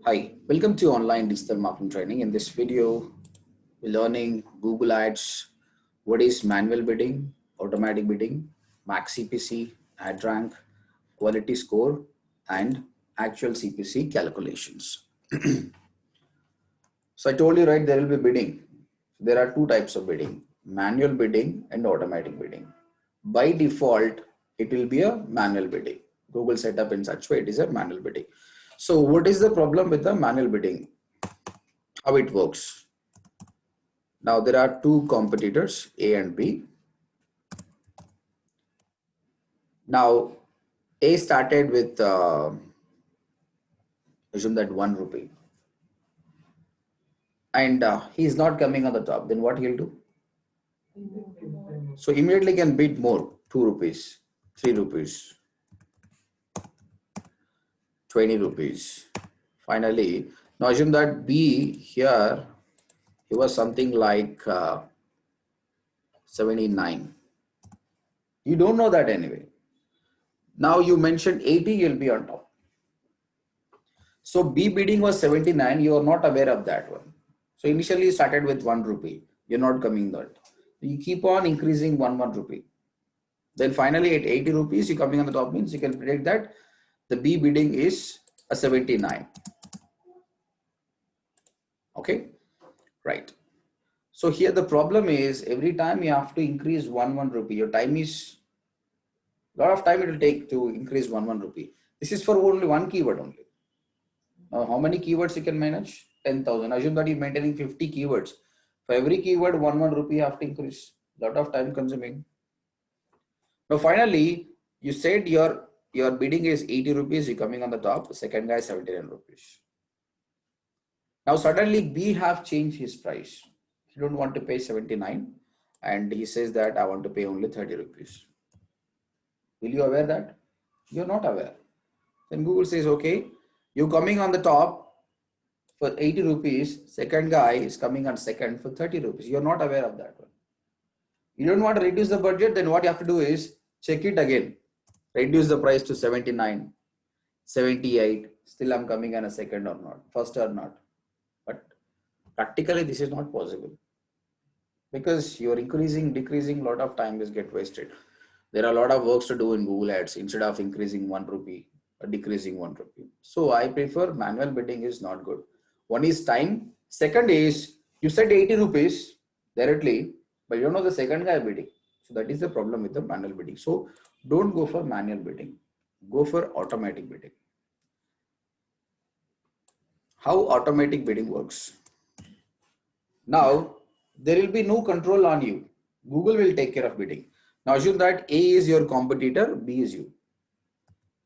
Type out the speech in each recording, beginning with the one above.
Hi, welcome to online digital marketing training. In this video, we're learning Google Ads, what is manual bidding, automatic bidding, max CPC, Adrank, quality score, and actual CPC calculations. So I told you, right, there will be bidding. There are two types of bidding, manual bidding and automatic bidding. By default, it will be a manual bidding. Google set up in such way, it is a manual bidding. So what is the problem with the manual bidding? How it works? Now there are two competitors, A and B. Now A started with assume that 1 rupee, and he is not coming on the top. Then what he'll do? So immediately can bid more, 2 rupees, 3 rupees, 20 rupees. Finally, now assume that B here, he was something like 79. You don't know that anyway. Now you mentioned 80, you'll be on top. So B bidding was 79, you are not aware of that one. So initially you started with 1 rupee, you're not coming that. You keep on increasing 1 rupee. Then finally at 80 rupees, you coming on the top means you can predict that the B bidding is a 79. Okay, right. So here the problem is every time you have to increase 1 rupee, your time is, lot of time it will take to increase 1 rupee. This is for only one keyword only. Now, how many keywords you can manage? 10,000. Assume that you're maintaining 50 keywords. For every keyword, 1 rupee you have to increase. Lot of time consuming. Now, finally, you said your bidding is 80 rupees. You're coming on the top. The second guy is 79 rupees. Now, suddenly B have changed his price. He don't want to pay 79, and he says that I want to pay only 30 rupees. Will you aware that? You're not aware. Then Google says, okay, you're coming on the top for 80 rupees, second guy is coming on second for 30 rupees. You're not aware of that one. You don't want to reduce the budget, then what you have to do is check it again. Reduce the price to 79, 78, still I'm coming on a second or not, first or not. But practically this is not possible because you're increasing, decreasing, a lot of time is get wasted. There are a lot of works to do in Google Ads instead of increasing 1 rupee or decreasing 1 rupee. So I prefer manual bidding is not good. One is time. Second is you said 80 rupees directly, but you don't know the second guy bidding. So that is the problem with the manual bidding. So don't go for manual bidding. Go for automatic bidding. How automatic bidding works? Now there will be no control on you. Google will take care of bidding. Now assume that A is your competitor, B is you.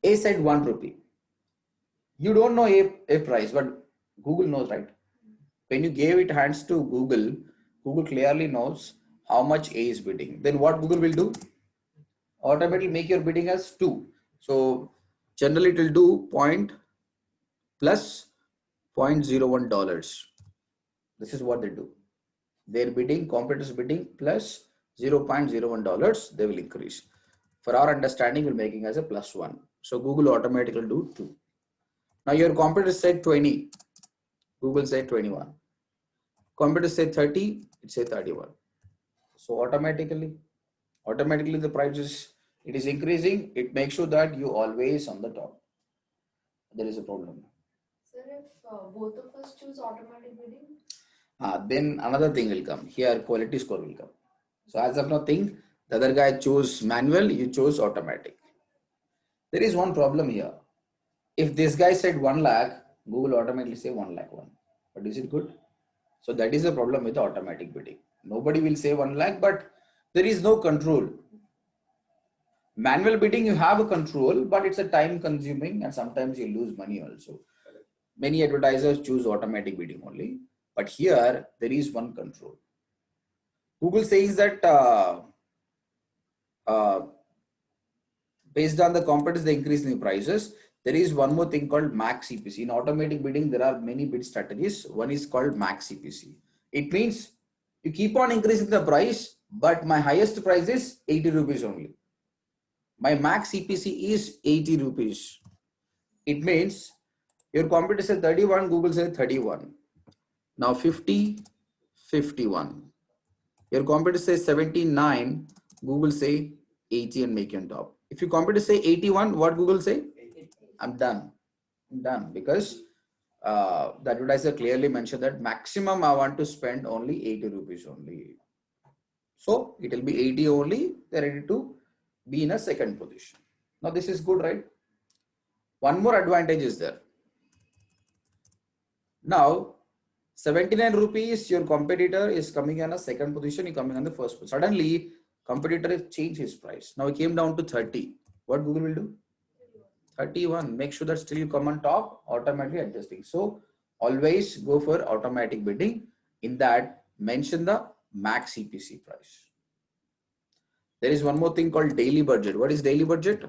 A said 1 rupee. You don't know a price, but Google knows, right? When you gave it hands to Google, Google clearly knows how much A is bidding. Then what Google will do? Automatically make your bidding as 2. So generally it will do point plus $0.01. This is what they do. Their bidding, competitors bidding plus $0.01, they will increase. For our understanding, we're making as a +1. So Google automatically do 2. Now your competitor said 20, Google said 21. Competitor said 30, it said 31. So automatically the price it is increasing. It makes sure that you always on the top. There is a problem. Sir, if both of us choose automatic bidding? Then another thing will come. Here quality score will come. So as of now, the other guy chose manual, you chose automatic. There is one problem here. If this guy said 1 lakh, Google automatically say 1 lakh 1. But is it good? So that is the problem with the automatic bidding. Nobody will say 1 lakh, but there is no control. Manual bidding, you have a control, but it's a time consuming and sometimes you lose money also. Many advertisers choose automatic bidding only, but here there is one control. Google says that based on the competitors, they increase the prices. There is one more thing called max CPC. In automatic bidding, there are many bid strategies. One is called max CPC. It means you keep on increasing the price, but my highest price is 80 rupees only. My max CPC is 80 rupees. It means Your competitor says 31, Google says 31. Now 50, 51. Your competitor says 79, Google say 80 and make it on top. If your competitor say 81, what Google say? I'm done. I'm done, because the advertiser clearly mentioned that maximum I want to spend only 80 rupees only. So it will be 80 only. They're ready to be in a second position. Now this is good, right? One more advantage is there. Now 79 rupees, your competitor is coming in a second position, you're coming on the first position. Suddenly, competitor has changed his price. Now it came down to 30. What Google will do? 31. Make sure that still you come on top, automatically adjusting. So always go for automatic bidding. In that, mention the max CPC price. There is one more thing called daily budget. What is daily budget?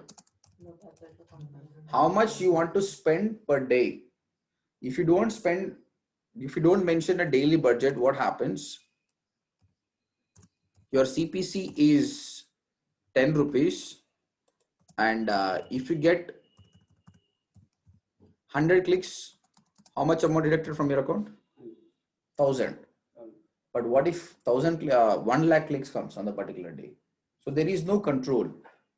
How much you want to spend per day. If you don't mention a daily budget, what happens? Your CPC is 10 rupees, and if you get 100 clicks, how much amount deducted from your account? 1000. But what if 1 lakh clicks comes on the particular day? So there is no control.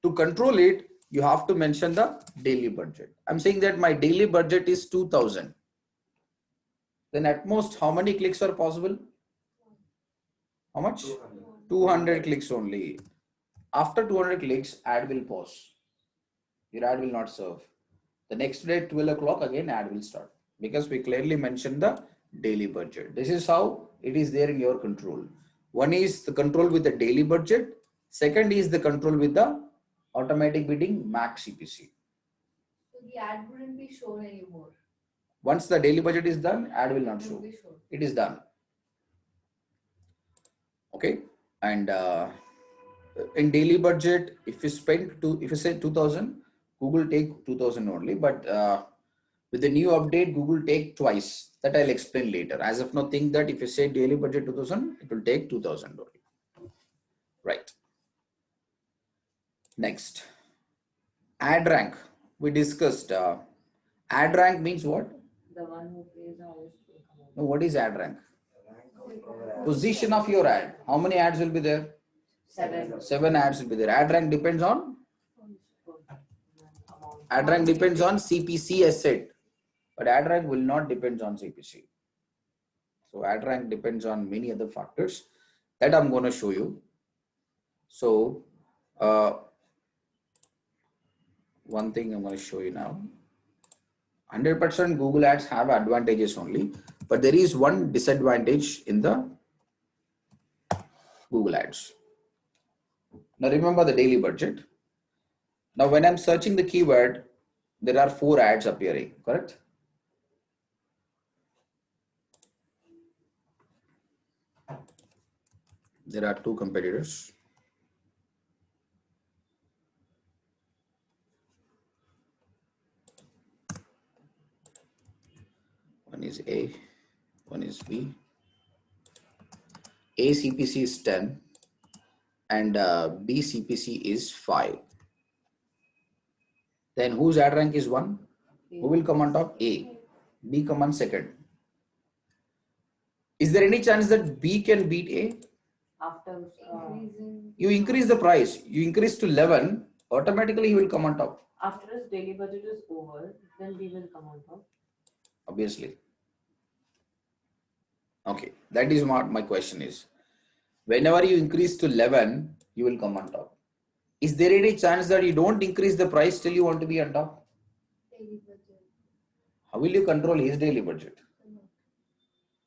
To control it, you have to mention the daily budget. I'm saying that my daily budget is 2000. Then at most, how many clicks are possible? How much? 200 clicks only. After 200 clicks, ad will pause. Your ad will not serve. The next day, 12 o'clock, again ad will start, because we clearly mentioned the daily budget. This is how it is there in your control. One is the control with the daily budget. Second is the control with the automatic bidding max CPC. So the ad wouldn't be shown anymore. Once the daily budget is done, ad will not show. It is done. Okay. And in daily budget, if you say 2000, Google take 2000 only, but with the new update, Google take twice. That I'll explain later. As of now, think that if you say daily budget 2000, it will take 2000 only. Right. Next, Adrank. We discussed. Adrank means what? The one who pays the highest. No, what is Adrank? Position of your ad. How many ads will be there? 7. 7 ads will be there. Adrank depends on CPC asset, but Adrank will not depend on CPC. So Adrank depends on many other factors that I'm going to show you. So one thing I'm going to show you now. 100% Google ads have advantages only, but there is one disadvantage in the Google ads. Now remember the daily budget. Now when I'm searching the keyword, there are 4 ads appearing, correct? There are 2 competitors. One is A, one is B. A CPC is 10 and B CPC is 5. Then whose ad rank is 1? Who will come on top? A. B come on second. Is there any chance that B can beat A? After You increase the price, you increase to 11, automatically he will come on top. after his daily budget is over, then we will come on top. Obviously. Okay, that is what my question is. Whenever you increase to 11, you will come on top. Is there any chance that you don't increase the price till you want to be on top? Daily budget. How will you control his daily budget?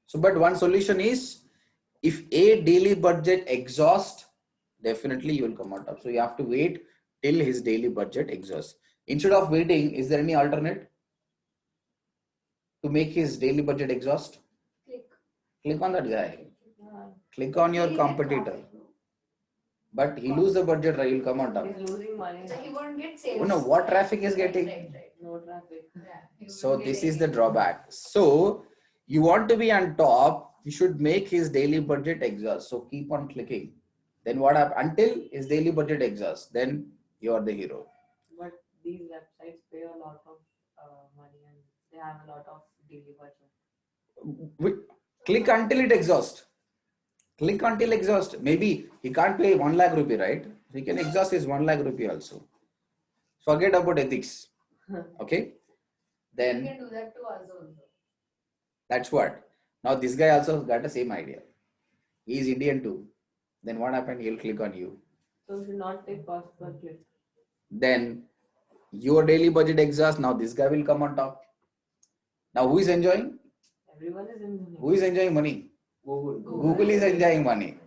So, but one solution is, if A daily budget exhausts, definitely you will come on top. So you have to wait till his daily budget exhausts. Instead of waiting, is there any alternate to make his daily budget exhaust? Click on that guy. Click on your competitor. But he lose the budget, right? He'll come on top. He's losing money. So he won't get sales. Oh no, what traffic is getting? Right. No traffic. Yeah, So this is the drawback. So you want to be on top, you should make his daily budget exhaust. So keep on clicking. Then what happens? Until his daily budget exhausts, then you are the hero. But these websites pay a lot of money and they have a lot of daily budget. Click until it exhausts. Click until exhaust. Maybe he can't pay 1 lakh rupee, right? He can exhaust his 1 lakh rupee also. Forget about ethics. Okay. You Then can do that to us also. that's what. Now this guy also got the same idea. He is Indian too. Then what happened? He'll click on you. So we should not take cost per click. Then your daily budget exhaust. Now this guy will come on top. Now who is enjoying? Everyone is in. Who is enjoying money? Google. Google is enjoying money.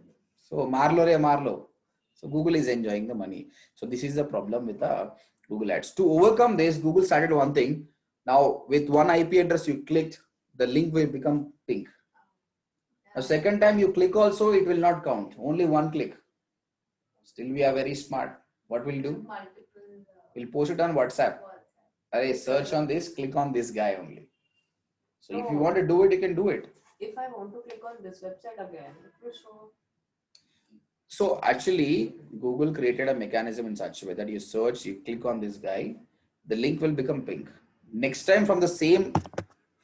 So Marlo re Marlo. So Google is enjoying the money. So this is the problem with the Google ads. To overcome this, Google started one thing. Now with one IP address you clicked, the link will become pink. Now second time you click also, it will not count. Only one click. Still we are very smart. What we'll do? Multiple. We'll post it on WhatsApp. WhatsApp. Array, search on this, click on this guy only. So if you No. want to do it, you can do it. If I want to click on this website again, it will show. So actually, Google created a mechanism in such a way that you search, you click on this guy, the link will become pink. Next time from the same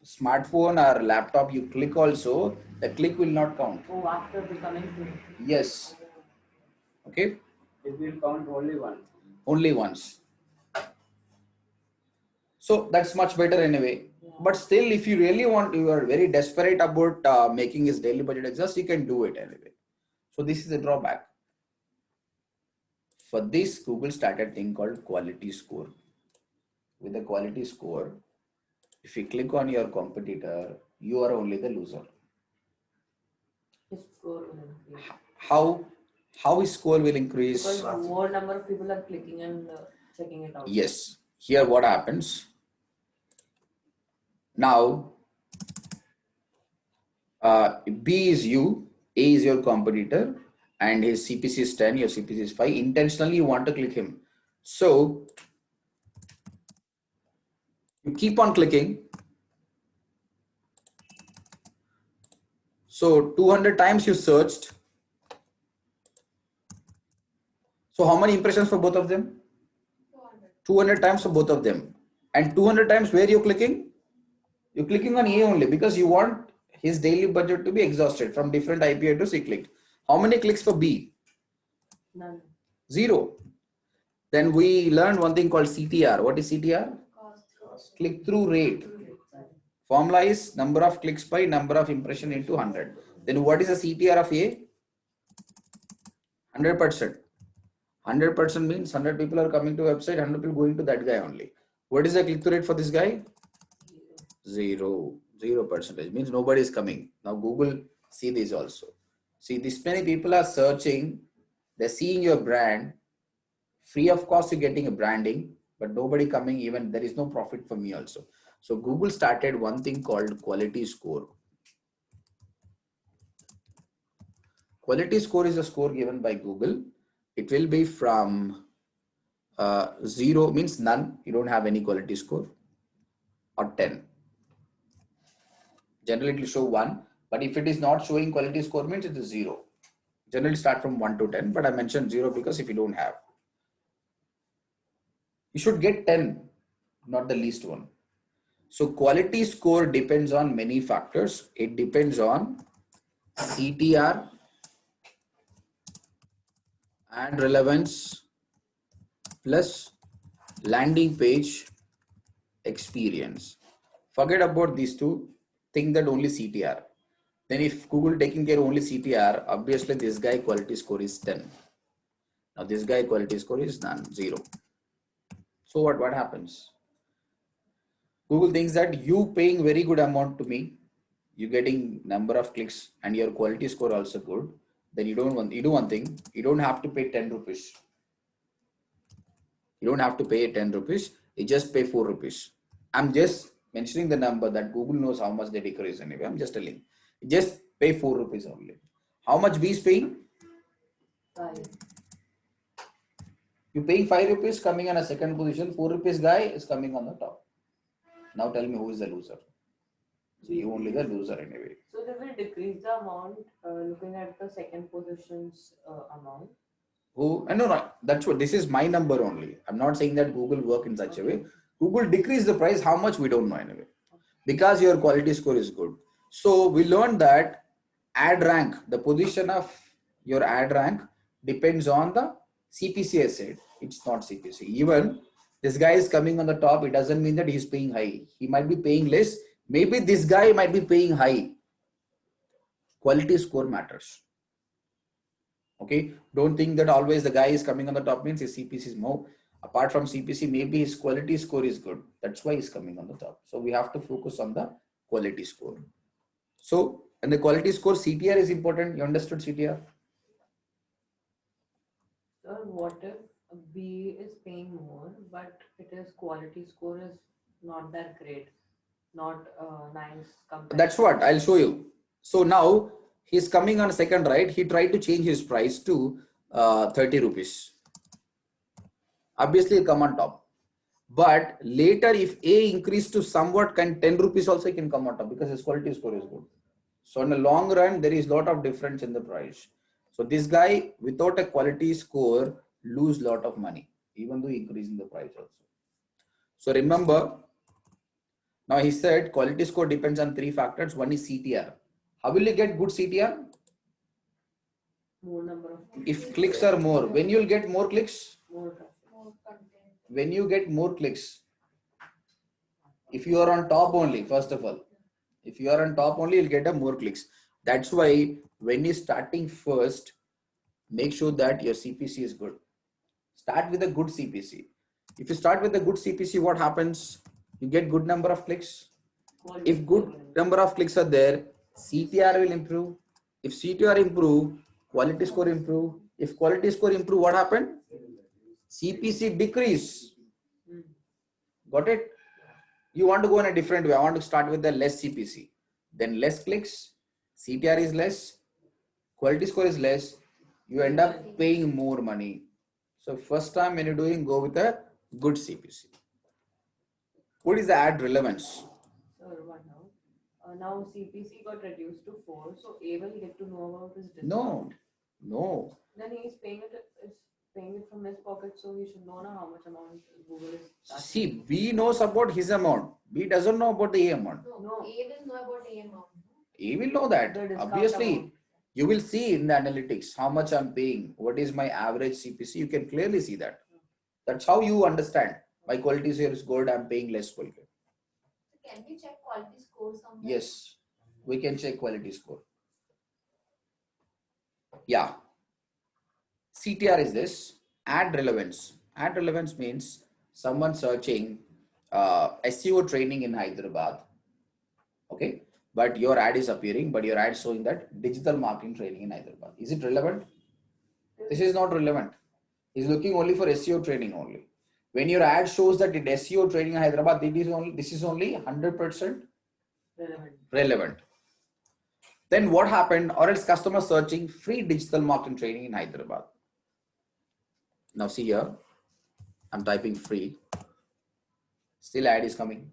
smartphone or laptop you click also, the click will not count. Oh, after becoming pink. Yes. Okay. It will count only one. Only once. So that's much better anyway. Yeah. But still, if you really want, you are very desperate about making his daily budget exhaust, you can do it anyway. So this is the drawback. For this, Google started a thing called quality score. With the quality score, if you click on your competitor, you are only the loser. His score will increase. How his score will increase? Because more number of people are clicking and checking it out. Yes. Here what happens? Now, B is you, A is your competitor, and his CPC is 10, your CPC is 5. Intentionally, you want to click him. So, you keep on clicking. So, 200 times you searched. So, how many impressions for both of them? 200. 200 times for both of them. And 200 times where you're clicking? You're clicking on A only because you want his daily budget to be exhausted from different IP address he clicked. How many clicks for B? None. 0. Then we learned one thing called CTR. What is CTR? Cost. Click-through rate. Formula is number of clicks by number of impression into 100. Then what is the CTR of A? 100%. 100% means 100 people are coming to website, 100 people going to that guy only. What is the click-through rate for this guy? 0. 0% means nobody is coming. Now Google see this also. See, this many people are searching, they're seeing your brand, free of cost you're getting a branding, but nobody coming, even there is no profit for me also. So Google started one thing called quality score. Quality score is a score given by Google. It will be from 0 means none, you don't have any quality score, or 10. Generally it will show 1, but if it is not showing quality score means it is 0. Generally start from 1 to 10, but I mentioned 0 because if you don't have, you should get 10, not the least one. So quality score depends on many factors. It depends on CTR, ad relevance, plus landing page experience. Forget about these two, think that only CTR. Then if Google taking care only CTR, obviously this guy quality score is 10. Now this guy quality score is none, 0. So what happens? Google thinks that you paying very good amount to me, you getting number of clicks and your quality score also good, then you do one thing, you don't have to pay 10 rupees. You don't have to pay 10 rupees, you just pay 4 rupees. I'm just mentioning the number that Google knows how much they decrease anyway. I'm just telling. Just pay 4 rupees only. How much B is paying? 5. You paying 5 rupees, coming on a second position, 4 rupees guy is coming on the top. Now tell me who is the loser. So you only the loser anyway. So they will decrease the amount looking at the second position's amount. Who? No, that's what, this is my number only. I'm not saying that Google work in such a way. Google decrease the price, how much we don't know anyway. because your quality score is good. So we learned that ad rank, the position of your ad rank depends on the CPC said. It's not CPC. Even this guy is coming on the top, it doesn't mean that he's paying high. He might be paying less. Maybe this guy might be paying high. Quality score matters. Okay, don't think that always the guy is coming on the top means his CPC is more. Apart from CPC, maybe his quality score is good. That's why he's coming on the top. So we have to focus on the quality score. So, and the quality score, CTR is important. You understood CTR? Sir, what if B is paying more, but its quality score is not that great, not nice compared That's to what I'll show you. So now he's coming on second, right? He tried to change his price to 30 rupees. Obviously, he'll come on top. But later, if A increased to somewhat, can 10 rupees also he can come on top because his quality score is good. So in the long run, there is a lot of difference in the price. So this guy without a quality score lose lot of money, even though increasing the price also. So remember, now he said quality score depends on 3 factors. One is CTR. How will you get good CTR? more number of If clicks are more, when you'll get more clicks? more traffic. More content. When you get more clicks. If you are on top only, first of all, if you are on top only, you'll get a more clicks. That's why when you're starting first, make sure that your CPC is good. Start with a good CPC. If you start with a good CPC, what happens? You get good number of clicks. If good number of clicks are there, CTR will improve. If CTR improve, quality score improve. If quality score improve, what happened? CPC decrease. Got it? You want to go in a different way. I want to start with the less CPC. Then less clicks, CTR is less, quality score is less. You end up paying more money. So first time when you're doing, go with a good CPC. What is the ad relevance? Sir, one now. Now CPC got reduced to 4, so A will get to know about his discount. No, no. Then he's paying it from his pocket, so he should know now how much amount Google is charging. See, B knows about his amount. B doesn't know about the A amount. No, A will know about A amount. A will know that. The discount Obviously, amount. you will see in the analytics how much I'm paying. What is my average CPC? You can clearly see that. That's how you understand. My quality here is good. I'm paying less quality. So can we check quality score somewhere? Yes, we can check quality score. Yeah. CTR is this. Ad relevance. Ad relevance means someone searching SEO training in Hyderabad. Okay. But your ad is appearing, but your ad showing that digital marketing training in Hyderabad. Is it relevant? This is not relevant. He's looking only for SEO training only. When your ad shows that it SEO training in Hyderabad, this is only 100% relevant. Then what happened? Or else customer searching free digital marketing training in Hyderabad. Now see here, I'm typing free. Still ad is coming.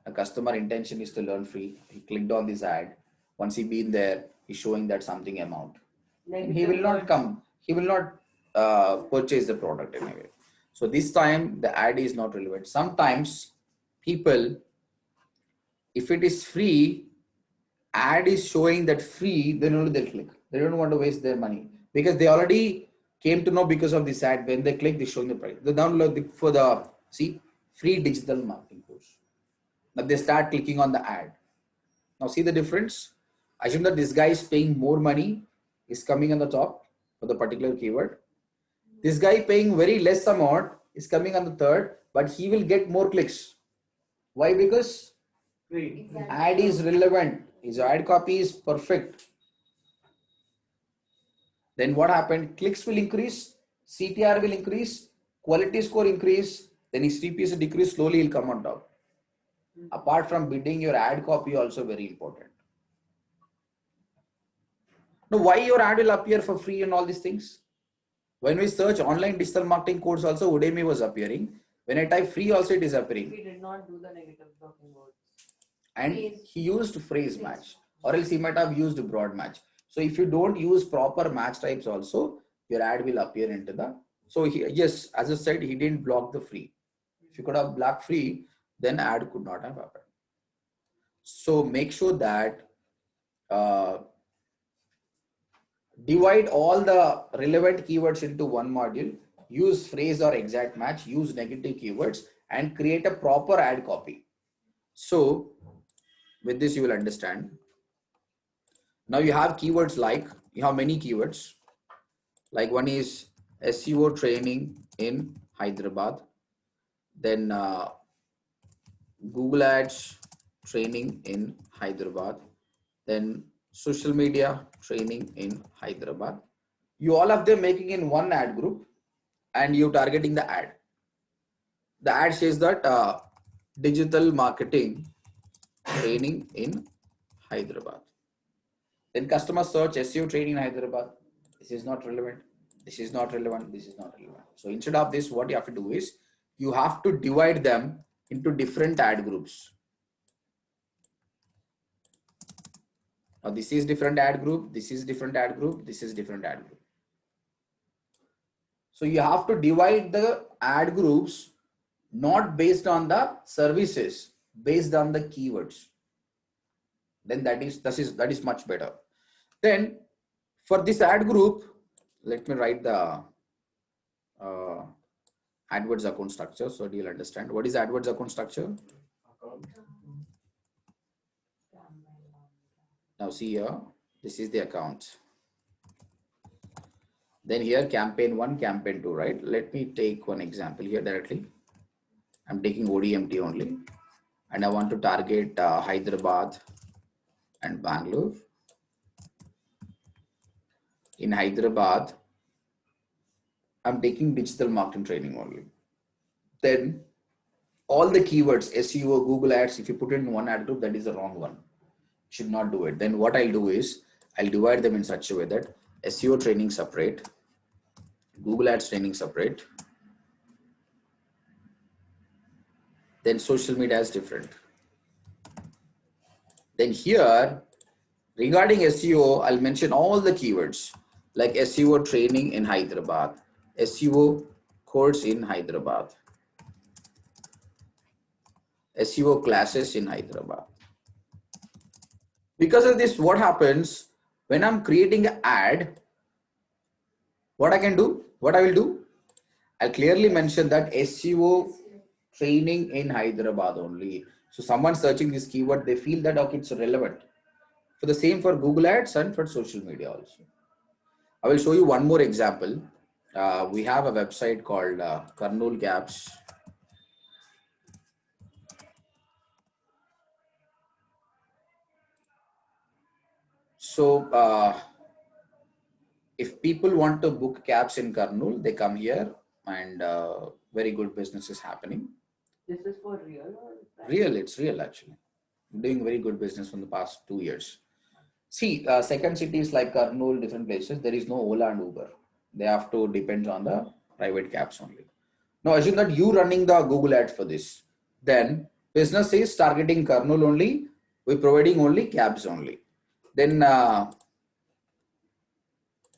The customer intention is to learn free. He clicked on this ad. Once he been there, he's showing that something amount. And he will not come. He will not purchase the product anyway. So this time the ad is not relevant. Sometimes people, if it is free, ad is showing that free, then only they'll click. They don't want to waste their money because they already came to know because of this ad. When they click, they're showing the price. They download for the free digital marketing course. Now they start clicking on the ad. Now see the difference. Assume that this guy is paying more money, is coming on the top for the particular keyword. This guy paying very less amount is coming on the third, but he will get more clicks. Why? Because Exactly. ad is relevant. His ad copy is perfect. Then what happened? Clicks will increase, CTR will increase, quality score increase, then his TPS decrease, slowly he'll come on top. Apart from bidding, your ad copy also very important. Now, why your ad will appear for free and all these things? When we search online digital marketing course also, ODMT was appearing. When I type free also it is appearing. We did not do the negative blocking words. And he used phrase match, or else he might have used broad match. So if you don't use proper match types also, your ad will appear into the, so yes, as I said, he didn't block the free. If you could have blocked free, then ad could not have happened. So make sure that divide all the relevant keywords into one module, use phrase or exact match, use negative keywords, and create a proper ad copy. So with this you will understand. Now you have keywords like, you have many keywords, like one is SEO training in Hyderabad, then Google Ads training in Hyderabad, then social media training in Hyderabad. You all of them making in one ad group and you targeting the ad. The ad says that digital marketing training in Hyderabad. Then customer search SEO training in Hyderabad. This is not relevant. This is not relevant. This is not relevant. So instead of this, what you have to do is you have to divide them into different ad groups. Now this is different ad group. This is different ad group. This is different ad group. So you have to divide the ad groups not based on the services, based on the keywords. Then that is much better. Then for this ad group, let me write the AdWords account structure so you'll understand. What is AdWords account structure? Now see here, this is the account. Then here campaign 1, campaign 2, right? Let me take one example here directly. I'm taking ODMT only and I want to target Hyderabad and Bangalore. In Hyderabad, I'm taking digital marketing training only. Then all the keywords, SEO, Google Ads, if you put it in one ad group, that is the wrong one. Should not do it. Then what I'll do is I'll divide them in such a way that SEO training separate, Google Ads training separate, then social media is different. Then here, regarding SEO, I'll mention all the keywords like SEO training in Hyderabad, SEO course in Hyderabad, SEO classes in Hyderabad. Because of this, what happens when I'm creating an ad, what I can do, what I will do, I'll clearly mention that SEO training in Hyderabad only. So someone searching this keyword, they feel that okay, it's relevant. For the same for Google Ads and for social media also. I will show you one more example. We have a website called Kurnool Gaps. So if people want to book cabs in Kurnool, they come here and very good business is happening. This is for real or private? Real, it's real actually. Doing very good business from the past 2 years. See, second cities like Kurnool, different places, there is no Ola and Uber. They have to depend on the private cabs only. Now assume that you running the Google ads for this. Then business is targeting Kurnool only. We're providing only cabs only. Then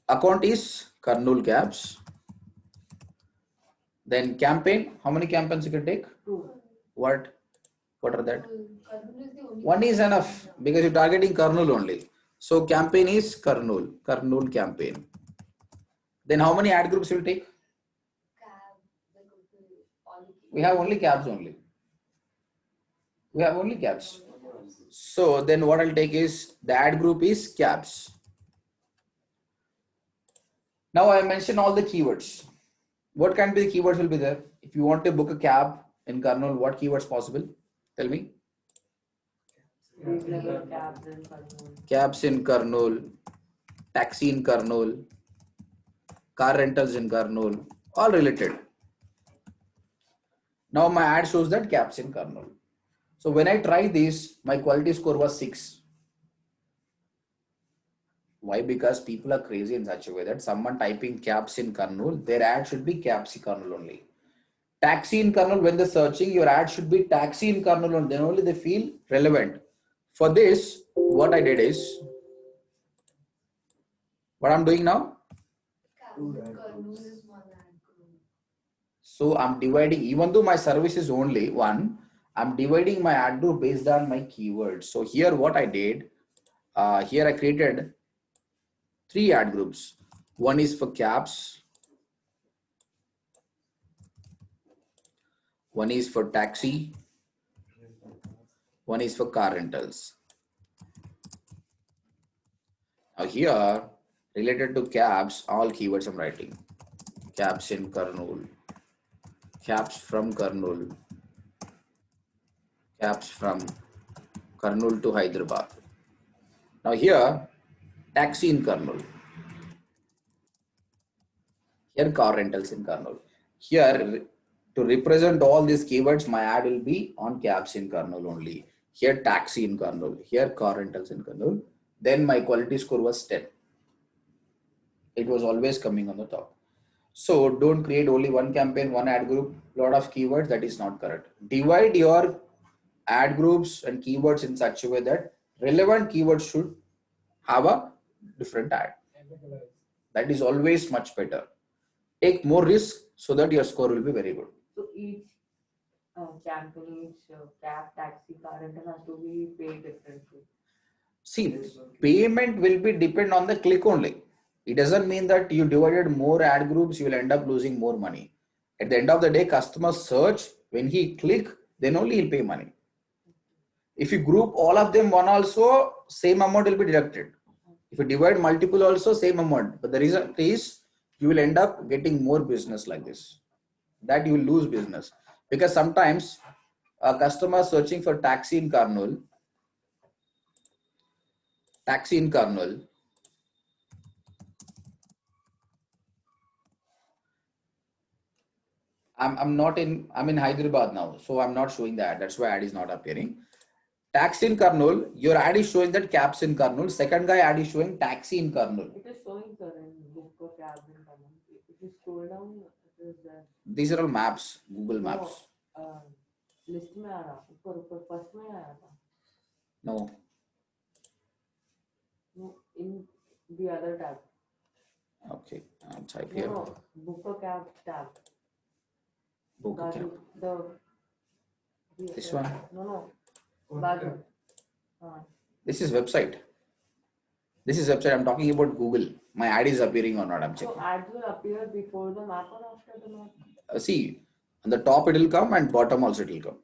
account is Kurnool cabs. Then campaign, how many campaigns you can take? 2. What are that? Kurnool is the only One is enough because you're targeting Kurnool only. So campaign is Kurnool campaign. Then how many ad groups will take? cab, like, all the We have only cabs only. We have only cabs. So then what I'll take is the ad group is cabs. Now I mentioned all the keywords. What can be the keywords will be there? If you want to book a cab in Kurnool, what keywords possible? Tell me. Googling cabs in Kurnool. Cabs in Kurnool, taxi in Kurnool, car rentals in Kurnool, all related. Now my ad shows that cabs in Kurnool. So when I try this, my quality score was 6. Why? Because people are crazy in such a way that someone typing cabs in Kurnool, their ad should be cabs in Kurnool only. Taxi in Kurnool, when they're searching, your ad should be taxi in Kurnool only. Then only they feel relevant. For this, what I did is, what I'm doing now? cab. Kurnool is one ad group. So I'm dividing, even though my service is only one, I'm dividing my ad group based on my keywords. So here what I did, here I created 3 ad groups. One is for cabs, one is for taxi, one is for car rentals. Now here, related to cabs, all keywords I'm writing. Cabs in Kurnool, cabs from Kurnool, cabs from Kurnool to Hyderabad. Now here, taxi in Kurnool. Here, car rentals in Kurnool. Here, to represent all these keywords, my ad will be on cabs in Kurnool only. Here, taxi in Kurnool. Here, car rentals in Kurnool. Then my quality score was 10. It was always coming on the top. So don't create only one campaign, one ad group, lot of keywords. That is not correct. Divide your ad groups and keywords in such a way that relevant keywords should have a different ad. That is always much better. Take more risk so that your score will be very good. So each campaign, each cab, taxi, car rental has to be paid differently. See, payment will be depend on the click only. It doesn't mean that you divided more ad groups, you will end up losing more money. At the end of the day, customer search, when he click, then only he'll pay money. If you group all of them one also, same amount will be deducted. If you divide multiple also, same amount. But the result is you will end up getting more business like this. That you will lose business. Because sometimes a customer searching for taxi in Kurnool, I'm in Hyderabad now, so I'm not showing the ad. That's why ad is not appearing. Taxi in Kurnool, your ad is showing that cabs in Kurnool. Second guy ad is showing taxi in Kurnool. It is showing, sir, in book for cabs in Kurnool. If you scroll down, it is there. These are all maps, Google Maps. List में आ रहा ऊपर first में आया था. No. No, in the other tab. Okay, I'll type here. No, book a cab tab. Book a cab. This one. No. Baju. This is website. I'm talking about Google. My ad is appearing or not, I'm checking. So ads will appear before the map or after the map? See, on the top it will come and bottom also it will come.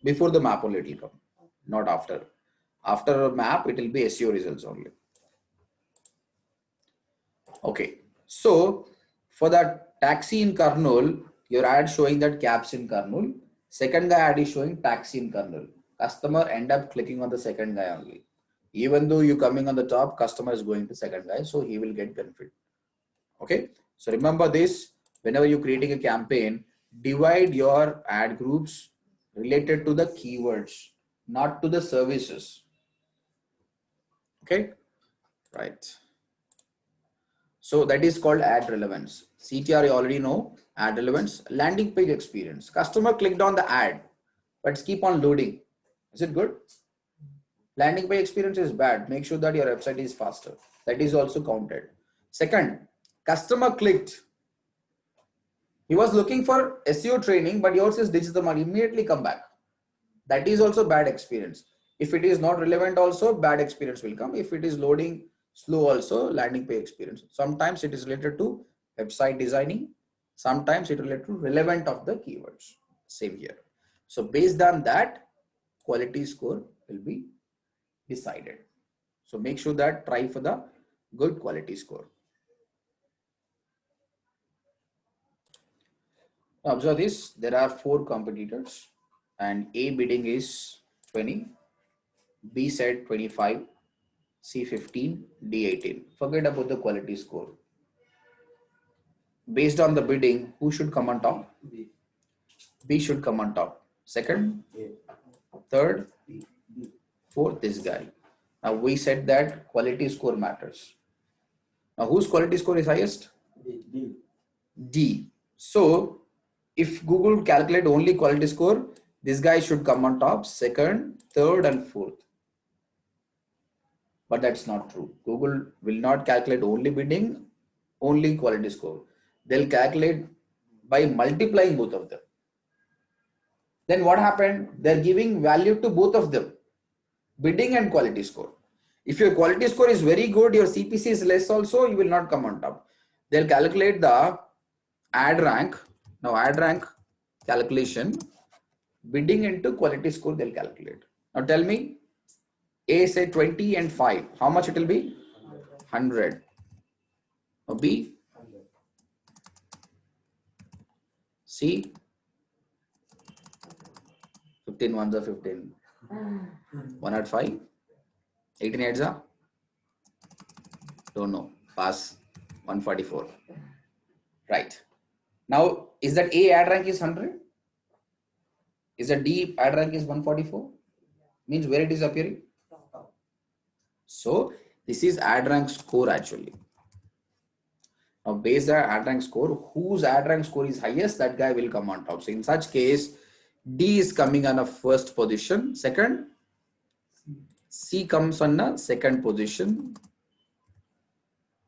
Before the map only it will come, not after. After a map, it will be SEO results only. Okay, so for that taxi in Kurnool, your ad showing that cabs in Kurnool. Second guy ad is showing taxi in Kurnool. Customer end up clicking on the second guy only. Even though you coming on the top, customer is going to second guy, so he will get benefit. Okay, so remember this, whenever you're creating a campaign, divide your ad groups related to the keywords, not to the services. Okay, right. So that is called ad relevance. CTR you already know, ad relevance. Landing page experience. Customer clicked on the ad, but keep on loading. Is it good? Landing page experience is bad. Make sure that your website is faster. That is also counted. Second, customer clicked. He was looking for SEO training, but yours is digital marketing. Immediately come back. That is also bad experience. If it is not relevant also, bad experience will come. If it is loading slow also, landing page experience. Sometimes it is related to website designing. Sometimes it is related to relevant of the keywords. Same here. So based on that, quality score will be decided. So make sure that try for the good quality score. Now observe this, there are 4 competitors and A bidding is 20, B said 25, C 15, D 18. Forget about the quality score. Based on the bidding, who should come on top? B. B should come on top. Second, A. Third, B. Fourth, this guy. Now we said that quality score matters. Now whose quality score is highest? D. D. So if Google calculate only quality score, this guy should come on top, second, third and fourth. But that's not true. Google will not calculate only bidding, only quality score. They'll calculate by multiplying both of them. Then what happened? They're giving value to both of them, bidding and quality score. If your quality score is very good, your CPC is less also, you will not come on top. They'll calculate the ad rank. Now ad rank calculation, bidding into quality score they'll calculate. Now tell me, A say 20 and 5. How much it will be? 100. Now B, C, 15 ones are 15. 1 at 5. 18 heads are? Don't know. Pass. 144. Right. Now, is that A ad rank is 100? Is that D ad rank is 144? Means where it is appearing? So, this is ad rank score actually. Now, based on ad rank score, whose ad rank score is highest, that guy will come on top. So, in such case, D is coming on a first position. Second, C comes on a second position.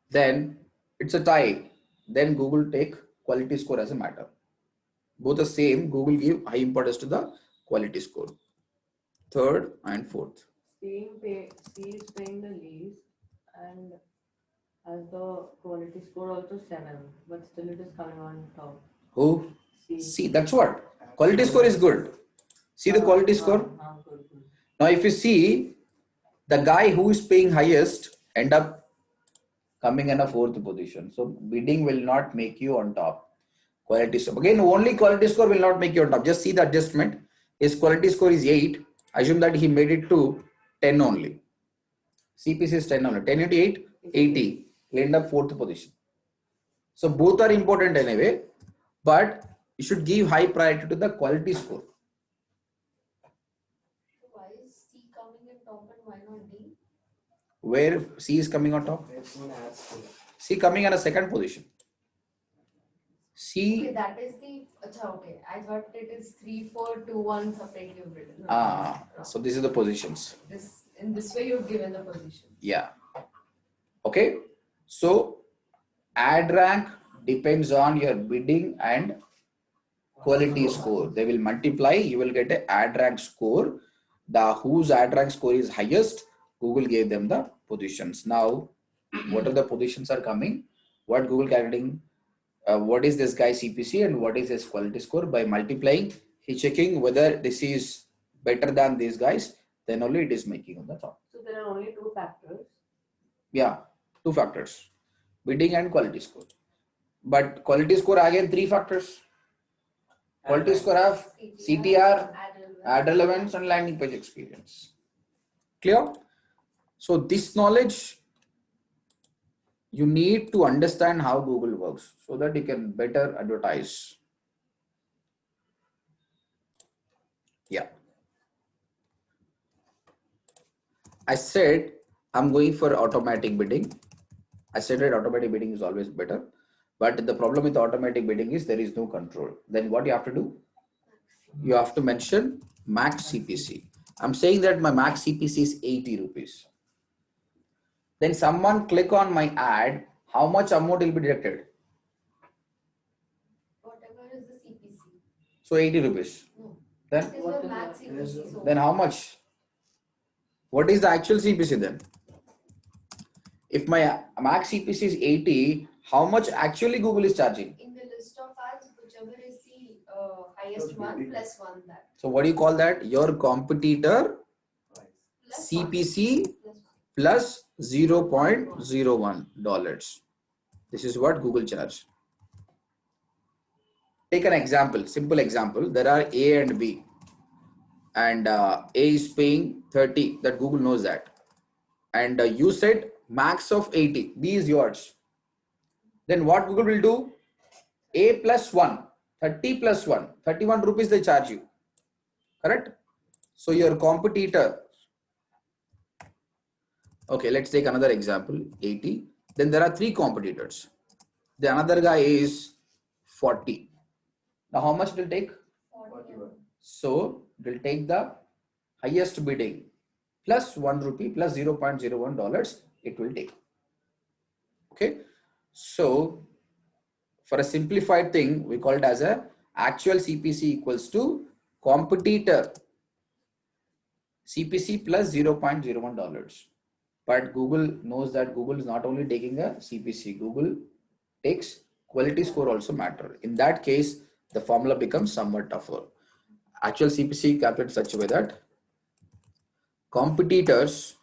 Then it's a tie. Then Google take quality score as a matter. Both the same, Google give high importance to the quality score. Third and fourth. C is paying the least and has the quality score also 7, but still it is coming on top. Who? C. See, that's what. Quality score is good. See the quality score? Good. Now, if you see, the guy who is paying highest end up coming in a fourth position. So, bidding will not make you on top. Quality score. Again, only quality score will not make you on top. Just see the adjustment. His quality score is 8. Assume that he made it to 10 only. CPC is 10 only. 10 into 8, 80. He'll end up fourth position. So both are important anyway, but you should give high priority to the quality score. Why is C coming in top and why not D? Where C is coming on top? C coming on a second position. C. Okay, that is the. Achha, okay. I thought it is 3, 4, 2, 1 separately written. So this is the positions. In this way you've given the position. Yeah. Okay. So ad rank depends on your bidding and quality score. They will multiply. You will get a ad rank score. The whose ad rank score is highest, Google gave them the positions. Now, what are the positions are coming? What Google calculating? What is this guy CPC and what is his quality score? By multiplying, he's checking whether this is better than these guys, then only it is making on the top. So there are only 2 factors. Yeah, 2 factors, bidding and quality score. But quality score again 3 factors. Quality score have CTR, ad relevance and landing page experience. Clear? So this knowledge, you need to understand how Google works so that you can better advertise. Yeah. I said I'm going for automatic bidding. I said that automatic bidding is always better. But the problem with automatic bidding is there is no control. Then what you have to do? You have to mention max CPC. I'm saying that my max CPC is 80 rupees. Then someone click on my ad, how much amount will be deducted? Whatever is the CPC. So 80 rupees. No. Then? It is your max CPC. So Then how much? What is the actual CPC then? If my max CPC is 80, how much actually Google is charging? in the list of ads, whichever is the highest one plus 1 that. So what do you call that? Your competitor Plus CPC 1. plus $0.01. This is what Google charge. Take an example, simple example. There are A and B, and A is paying 30. That Google knows that, and you said max of 80. B is yours. Then what Google will do? A plus 1, 30 plus 1, 31 rupees they charge you. Correct? So your competitor. Okay, let's take another example, 80. Then there are 3 competitors. The another guy is 40. Now how much it will take? 41. So it will take the highest bidding plus 1 rupee plus $0.01 it will take. Okay. So for a simplified thing, we call it as a actual CPC equals to competitor CPC plus $0.01. But Google knows that Google is not only taking a CPC, Google takes quality score also matter. In that case, the formula becomes somewhat tougher. Actual CPC calculated such a way that competitors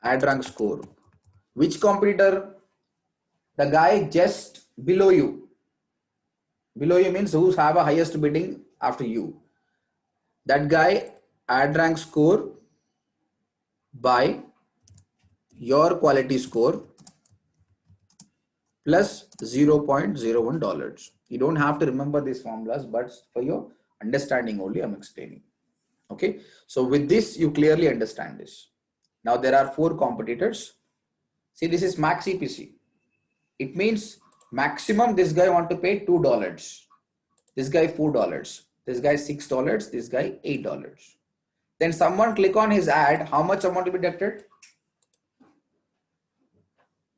Adrank score. Which competitor? The guy just below you. Below you means who's have a highest bidding after you. That guy Adrank score by your quality score plus $0.01. You don't have to remember these formulas, but for your understanding only I'm explaining. Okay, so with this you clearly understand this. Now there are 4 competitors. See, this is max CPC. It means maximum this guy want to pay $2, this guy $4, this guy $6, this guy $8. Then someone click on his ad, how much amount to be deducted?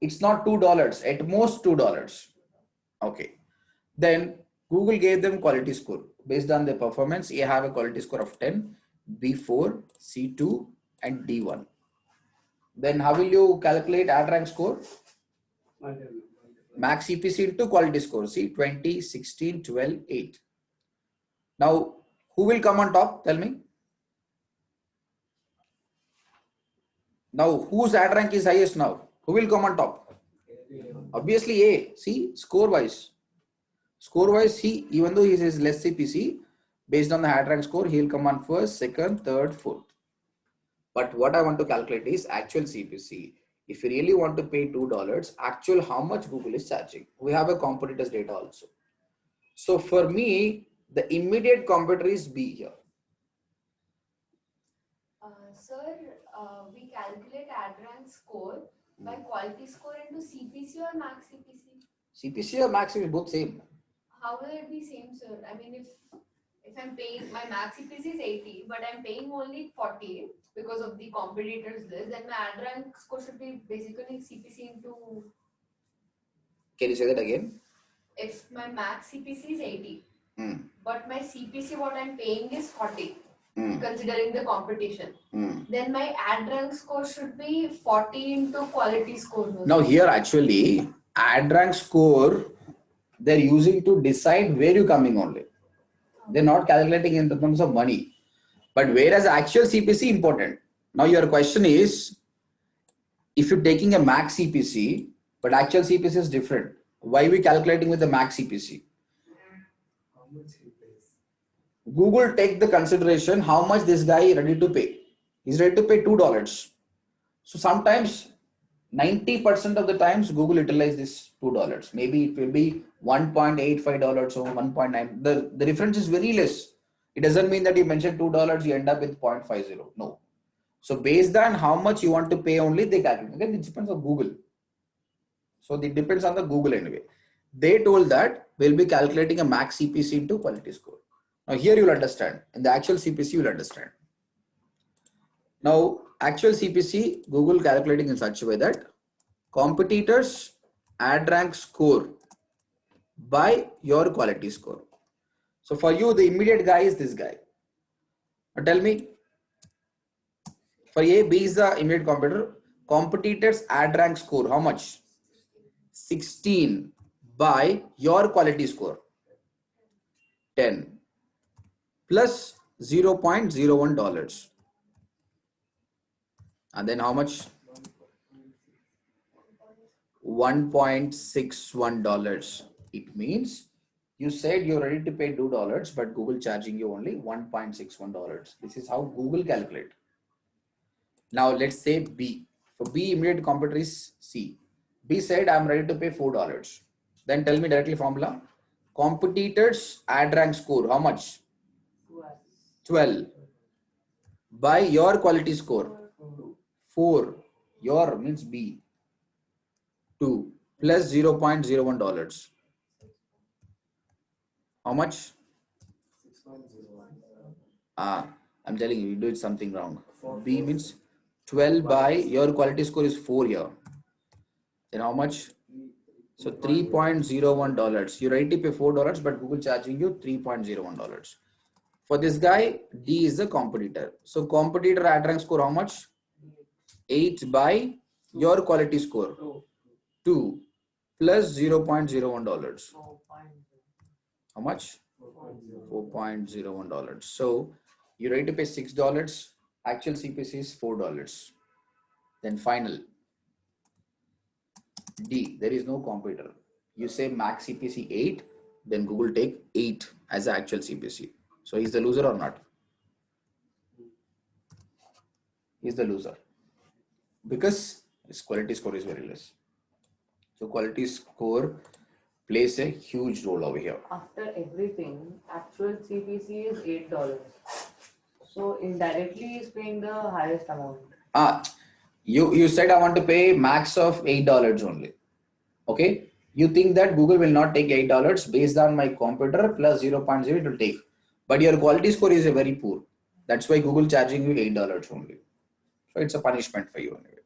It's not $2, at most $2. Okay, then Google gave them quality score based on their performance. You have a quality score of 10, B4, C2 and D1. Then how will you calculate Adrank score? Max CPC into quality score. See, 20, 16, 12, 8. Now, who will come on top? Tell me. Now, whose Adrank is highest now? Who will come on top? Obviously A. See, score wise. Score wise, he, even though he is less CPC, based on the Adrank score, he will come on first, second, third, fourth. But what I want to calculate is actual CPC. If you really want to pay $2, actual how much Google is charging. We have a competitor's data also. So for me, the immediate competitor is B here. Sir, we calculate Adrank score by quality score into CPC or max CPC? CPC or max is both same. How will it be same, sir? I mean, if I'm paying, my max CPC is 80, but I'm paying only 40 because of the competitors list, then my Adrank score should be basically CPC into. Can you say that again? If my max CPC is 80, but my CPC what I'm paying is 40, considering the competition, then my Adrank score should be 40 into quality score. Now here actually Adrank score they're using to decide where you're coming only. They're not calculating in terms of money. But whereas actual CPC important. Now your question is, if you're taking a max CPC, but actual CPC is different. Why are we calculating with the max CPC? Google take the consideration how much this guy is ready to pay. He's ready to pay $2. So sometimes 90% of the times Google utilize this $2. Maybe it will be $1.85 or 1.9. The difference is very less. It doesn't mean that you mentioned $2, you end up with 0.50. No. So based on how much you want to pay only, they calculate. Again, it depends on Google. So it depends on the Google anyway. They told that we'll be calculating a max CPC into quality score. Now here you'll understand. In the actual CPC, you'll understand. Now actual CPC, Google calculating in such a way that competitors Adrank score by your quality score. So for you, the immediate guy is this guy. Now tell me, for A, B is the immediate competitor. Competitors Adrank score, how much? 16 by your quality score, 10 plus $0.01. And then how much? $1.61. It means you said you're ready to pay $2, but Google charging you only $1.61. This is how Google calculate. Now let's say B. For B, immediate competitor is C. B said I'm ready to pay $4. Then tell me directly formula. Competitors Adrank score, how much? 12 by your quality score, 4. Your means B, 2 plus $0.01. How much? I'm telling you, you did something wrong. B means 12 by your quality score is 4 here. Then how much? So $3.01. You're ready to pay $4, but Google charging you $3.01. For this guy, D is the competitor. So competitor Adrank score how much? 8 by your quality score. 2 plus $0.01. How much? $4.01. So you're ready to pay $6. Actual CPC is $4. Then final D, there is no competitor. You say max CPC 8, then Google take 8 as the actual CPC. So he's the loser or not? He's the loser because his quality score is very less. So quality score plays a huge role over here. After everything, actual CPC is $8. So indirectly he's paying the highest amount. You said I want to pay max of $8 only. Okay. You think that Google will not take $8 based on my competitor plus 0.0 it will take. But your quality score is a very poor. That's why Google charging you $8 only. So it's a punishment for you anyway.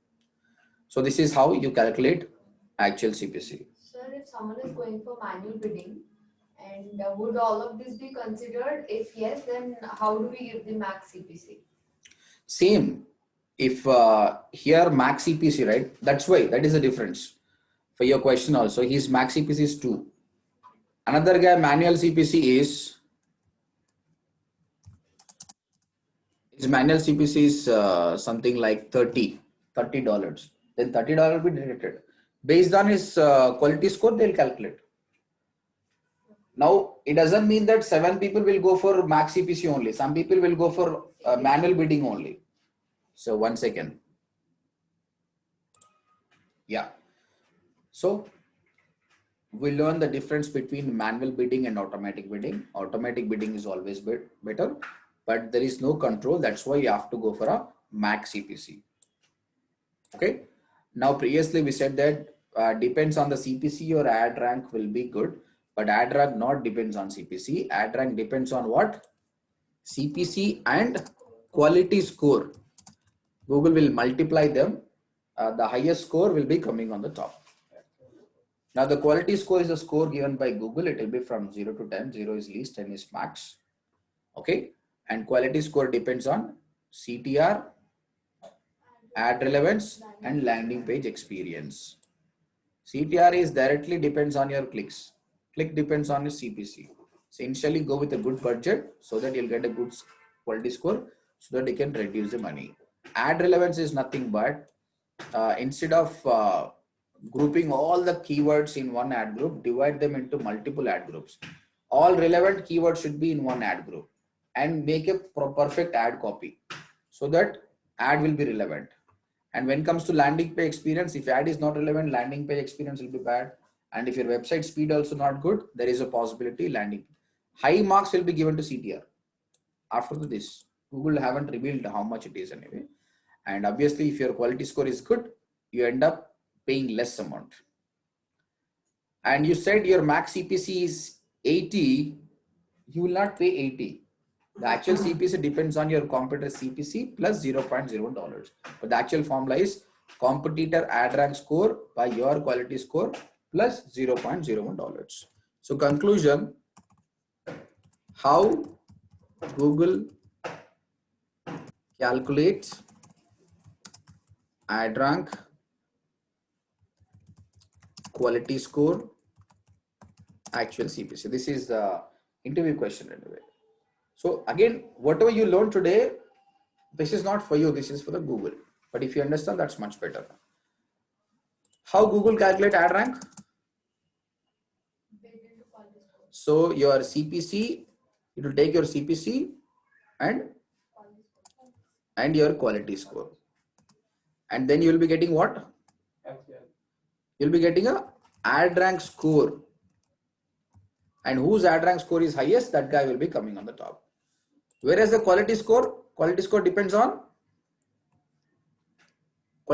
So this is how you calculate actual CPC. Sir, if someone is going for manual bidding, and would all of this be considered? If yes, then how do we give the max CPC? Same. If here max CPC, right? That's why that is the difference. For your question also, his max CPC is 2. Another guy manual CPC is his manual CPC is something like $30. Then $30 will be deducted. Based on his quality score, they'll calculate. Now, it doesn't mean that 7 people will go for max CPC only. Some people will go for manual bidding only. So 1 second. Yeah. So we learn the difference between manual bidding and automatic bidding. Automatic bidding is always better, but there is no control. That's why you have to go for a max CPC. Okay. Now, previously we said that depends on the CPC, your ad rank will be good, but ad rank not depends on CPC. Ad rank depends on what? CPC and quality score. Google will multiply them. The highest score will be coming on the top. Now the quality score is a score given by Google. It will be from 0 to 10. 0 is least, 10 is max. Okay. And quality score depends on CTR, ad relevance, and landing page experience. CTR is directly depends on your clicks. Click depends on your CPC. So initially go with a good budget so that you'll get a good quality score so that you can reduce the money. Ad relevance is nothing but instead of grouping all the keywords in one ad group, divide them into multiple ad groups. All relevant keywords should be in one ad group and make a perfect ad copy so that ad will be relevant. And when it comes to landing page experience, if ad is not relevant, landing page experience will be bad. And if your website speed also not good, there is a possibility landing. High marks will be given to CTR. After this, Google haven't revealed how much it is anyway. And obviously, if your quality score is good, you end up paying less amount. And you said your max CPC is 80, you will not pay 80. The actual CPC depends on your competitor CPC plus $0.01. But the actual formula is competitor ad rank score by your quality score plus $0.01. So conclusion, how Google calculates ad rank, quality score, actual CPC. This is the interview question anyway. So again, whatever you learned today, this is not for you, this is for the Google. But if you understand, that's much better. How Google calculate ad rank? So your CPC, it will take your CPC and your quality score. And then you will be getting what? You'll be getting a ad rank score. And whose ad rank score is highest, that guy will be coming on the top. Whereas the quality score depends on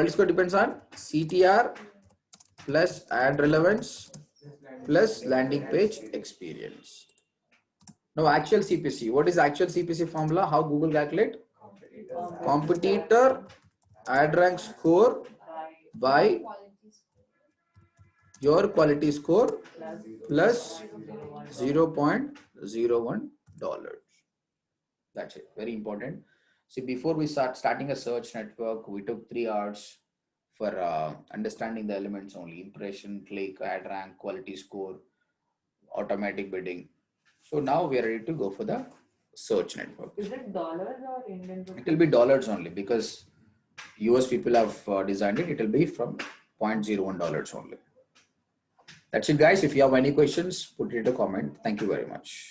CTR plus ad relevance plus landing page experience. Now actual CPC. What is actual CPC formula? How Google calculate? Competitor ad rank score by your quality score plus $0.01. That's it. Very important. See, before we starting a search network, we took 3 hours for understanding the elements only: impression, click, ad rank, quality score, automatic bidding. So now we are ready to go for the search network. Is it dollars or Indian rupees? It will be dollars only, because US people have designed it. It will be from $0.01 only. That's it, guys. If you have any questions, put it in a comment. Thank you very much.